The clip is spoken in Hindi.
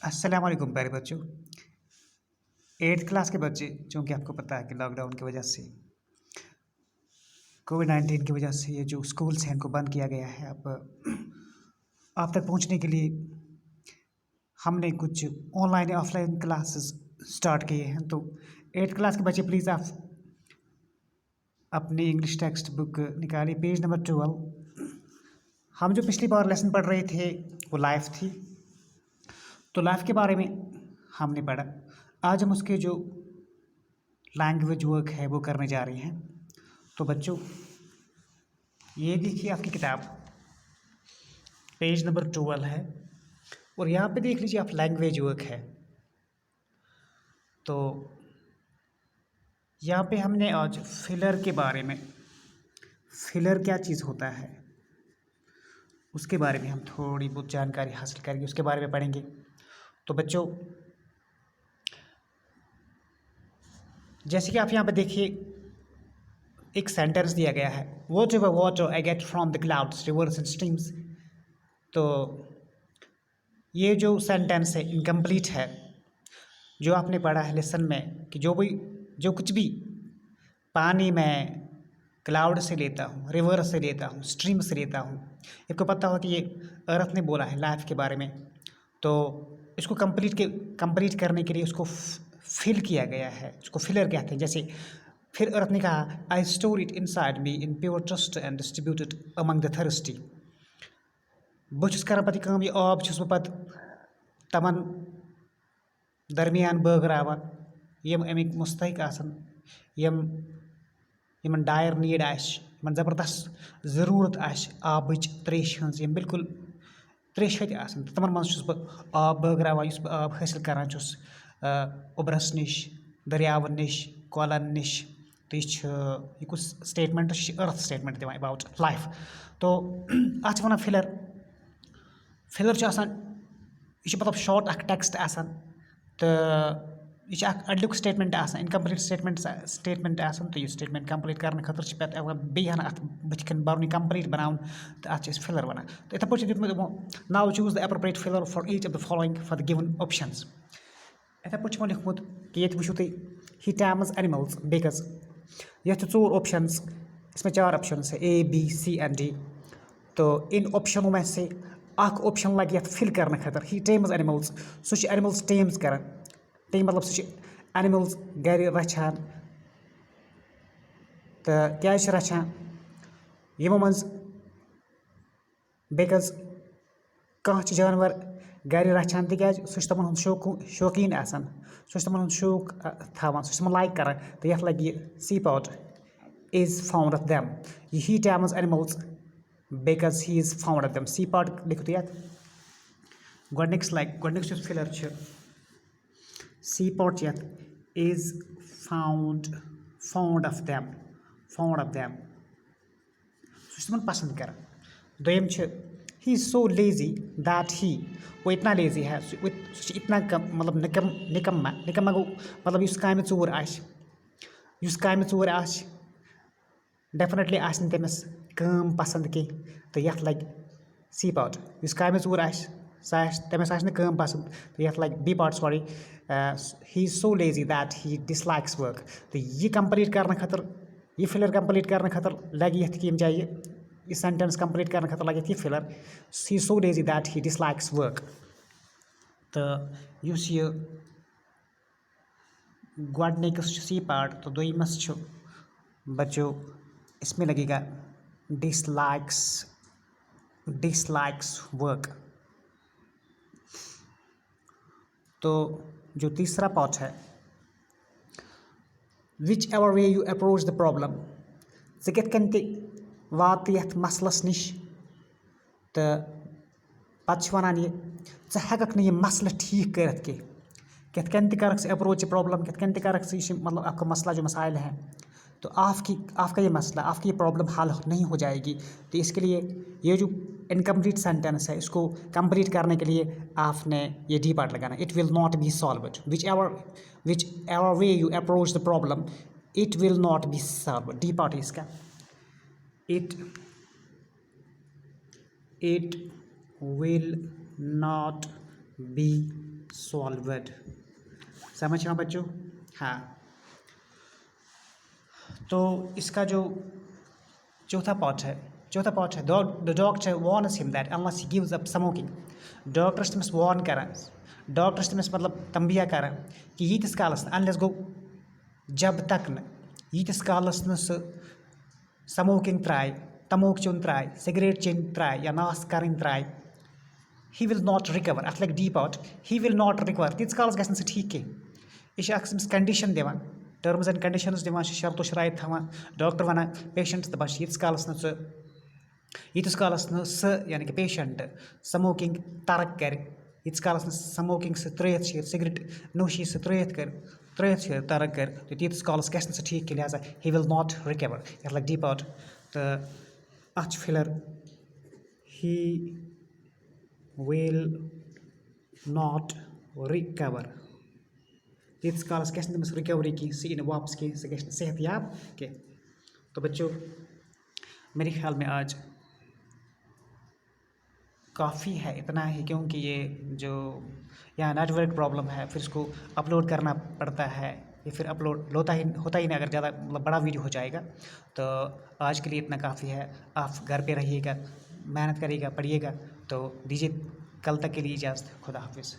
अस्सलाम वालेकुम प्यारे बच्चों। 8th क्लास के बच्चे, चूँकि आपको पता है कि लॉकडाउन की वजह से, कोविड-19 की वजह से ये जो स्कूल्स हैं इनको बंद किया गया है। अब आप तक पहुँचने के लिए हमने कुछ ऑनलाइन या ऑफलाइन क्लासेस स्टार्ट किए हैं। तो 8th क्लास के बच्चे प्लीज़ आप अपनी इंग्लिश टेक्स्ट बुक निकालिए, पेज नंबर 12। हम जो पिछली बार लेसन पढ़ रहे थे वो लाइफ थी, तो लाइफ के बारे में हमने पढ़ा। आज हम उसके जो लैंग्वेज वर्क है वो करने जा रहे हैं। तो बच्चों, ये देखिए आपकी किताब, पेज नंबर 12 है और यहाँ पे देख लीजिए आप लैंग्वेज वर्क है। तो यहाँ पे हमने आज फिलर के बारे में, फिलर क्या चीज़ होता है उसके बारे में हम थोड़ी बहुत जानकारी हासिल करेंगे, उसके बारे में पढ़ेंगे। तो बच्चों, जैसे कि आप यहाँ पे देखिए एक सेंटेंस दिया गया है, what ever water I get from the clouds reverse and streams. तो ये जो सेंटेंस है इनकम्प्लीट है। जो आपने पढ़ा है लेसन में कि जो कुछ भी पानी में क्लाउड से लेता हूँ, रिवर से लेता हूँ, स्ट्रीम से लेता हूँ। आपको पता हो कि ये अर्थ ने बोला है लाइफ के बारे में। तो इसको कंप्लीट करने के लिए उसको फिल किया गया है, उसको फिलर कहते हैं। जैसे फिर अर्थ ने कहा, I store it inside me in pure trust and distributed among the thirsty. बह छुस करन पत्त काम, यह आब छुस बह पत्त तमन दरमियान बगरावान यम अमिक मुस्तहिक आसन, यमन डायर नीड आश, यमन ज़बरदस्त ज़रूरत आश आबच त्रेश हंस, यम बिल्कुल त्रेश हत आसन। तमन मज छुस बह आब बगरावान, युस बह आब हासिल करान छुस उबरस निश, दरियावन निश, कॉलन निश। तो यह कुछ statement are the statement given about life. तो अत वन फिलर। फिलर यह मतलब शॉर्ट अख टेक्स्ट आसान, तो यह अडलुक स्टेटमेंट आसान, इनकम्प्लीट स्टेटमेंट आसान। तो यह स्टेटमेंट कंप्लीट करने खतर पे बेहन अत बन बरन कंप्लीट बनान, तो अत फिलर वन। तो इथे पे दिखुत, now choose the appropriate filler for each of the following for the given options. इथे पे लिखुत कि ये वो तुम ही टैम्स एनिमल्स बिकॉज ये 4 ऑप्शंस, इसमें 4 ऑप्शन है A B C and D। तो इन ऑप्शनों में से अख ऑप्शन लगे ये फिल करने खतर, ही टेम्स एनिमल्स, सह एनिमल्स टेम्स कर, टेम मतलब सह एनिमल्स गर रचान। तो क्या रचान यमो मज, बिकॉज कह जानवर गर रचान तिकाज सह तमन शौकीन आसान, सह तमन शौक थावान, सह तमन लाइक कर। तो ये लगे C part is found of them, he tames animals because he is found of them। C part लिखो तो गोडनिक्स फिलर सी पार्ट ये is found of them सह पसंद कर। दोम he is so lazy that he, वो इतना लेजी है, इतना मतलब निकम्मा गो मतलब इस काम चूर आश डेफिनेटली आस तमिस काम पसंद कह। तो ये लगे सी पार्ट, इस काम चूर आस तमिस काम पसंद। तो ये लगे B part, sorry, he is so lazy that he dislikes work. तो ये कंप्लीट करने खतर, ये फिलर कंप्लीट करने खतर लगे ये चाहिए, ये सेंटेंस कंप्लीट करने खतर लगे ये filler, he is so lazy that he dislikes work. तो युस ये गोडनिक्स सी पार्ट। तो दोयमस बच्चों इसमें लगेगा डिसलाइक्स वर्क। तो जो तीसरा पार्ट है, which ever way you approach the problem, कत वात यथ मसलस निश। तो पत वनान ये हेक यह मसल ठीक कर कत कर अप्रोच प्रॉब्लम, कत कर मतलब आपका मसला जो मसाइल हैं, तो आपका ये मसला, आपकी ये प्रॉब्लम हल नहीं हो जाएगी। तो इसके लिए ये जो इनकम्प्लीट सेंटेंस है इसको कंप्लीट करने के लिए आपने ये डी पार्ट लगाना, it will not be solved. Which ever way you approach the problem it will not be solved. D part है इसका, it will not be solved. समझ में बच्चों? हाँ, तो इसका जो चौथा पार्ट है the doctor warns him that unless he gives up smoking. Doctor तमिस वार्न करान, डॉक्टर तमिस मतलब तंबिया करान कि यीतिस कालस अनलेस गो जब तक न यीतिस कालस न सह स्मोकिंग त्राय, तमोक चुन त्राय, सिगरेट चेन त्राय या नास करें त्राय, he will not recover. अथ लगे deep out, he will not recover. तीस कालस गस न ठीक कह यह कंडीशन दिवान, टर्म्स एंड कंडीशंस दिवान, शर्तो शराइत थवान। डॉक्टर वन पेशेंट दपान यीतिस कालस न सह यानी कि पेशेंट स्मोकिंग तर्क कर, यीतिस कालस न स्मोकिंग सह त्रेत सिगरेट नोशी सह त्रेत तर्क कर, तो तीस कालस गस न ठीक कह, लिहाजा he will not recover. अथ लगे डीप आउट, तो अथ filler he will not recover. तीस कालस गस तमिस रिकवरी की, सह इन वापस की, सह गस सेहत याब के। तो बच्चों मेरे ख्याल में आज काफ़ी है, इतना ही, क्योंकि ये जो यहाँ नेटवर्क प्रॉब्लम है, फिर इसको अपलोड करना पड़ता है, ये फिर अपलोड होता ही नहीं अगर ज़्यादा मतलब बड़ा वीडियो हो जाएगा। तो आज के लिए इतना काफ़ी है। आप घर पे रहिएगा, मेहनत करिएगा, पढ़िएगा। तो दीजिए कल तक के लिए इजाज़त। खुदा हाफिज़।